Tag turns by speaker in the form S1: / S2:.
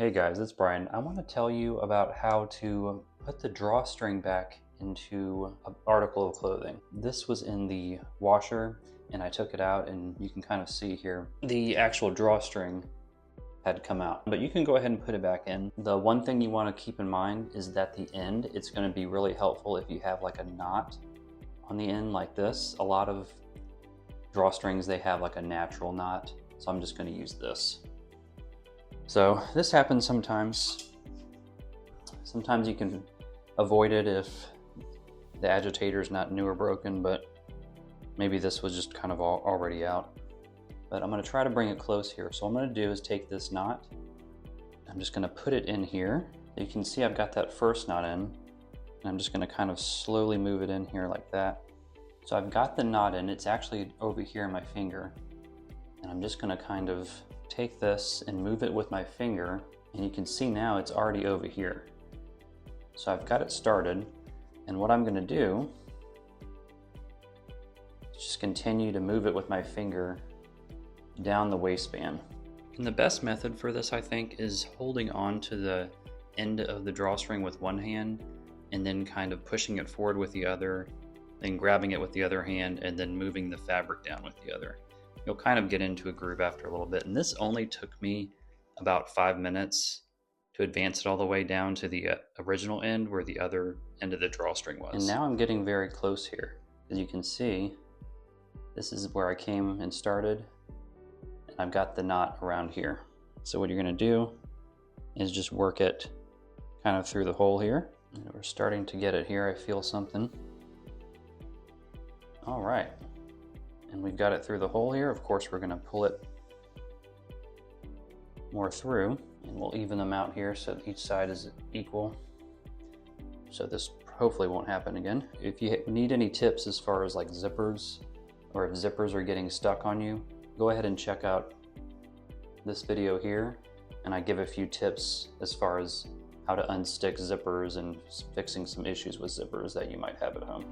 S1: Hey guys, it's Brian. I want to tell you about how to put the drawstring back into an article of clothing. This was in the washer and I took it out, and you can kind of see here the actual drawstring had come out. But you can go ahead and put it back in. The one thing you want to keep in mind is that the end, it's going to be really helpful if you have like a knot on the end like this. A lot of drawstrings, they have like a natural knot, so I'm just going to use this. So this happens sometimes. Sometimes you can avoid it if the agitator is not new or broken, but maybe this was just kind of already out. But I'm going to try to bring it close here. So what I'm going to do is take this knot. I'm just going to put it in here. You can see I've got that first knot in, and I'm just going to kind of slowly move it in here like that. So I've got the knot in. It's actually over here in my finger, and I'm just going to kind of take this and move it with my finger, and you can see now it's already over here. So I've got it started, and what I'm going to do is just continue to move it with my finger down the waistband. And the best method for this, I think, is holding on to the end of the drawstring with one hand and then kind of pushing it forward with the other, then grabbing it with the other hand, and then moving the fabric down with the other. You'll kind of get into a groove after a little bit. And this only took me about 5 minutes to advance it all the way down to the original end where the other end of the drawstring was. And now I'm getting very close here. As you can see, this is where I came and started, and I've got the knot around here. So what you're going to do is just work it kind of through the hole here. And we're starting to get it here. I feel something. All right. And we've got it through the hole here. Of course, we're going to pull it more through, and we'll even them out here so each side is equal. So this hopefully won't happen again. If you need any tips as far as like zippers, or if zippers are getting stuck on you, go ahead and check out this video here, and I give a few tips as far as how to unstick zippers and fixing some issues with zippers that you might have at home.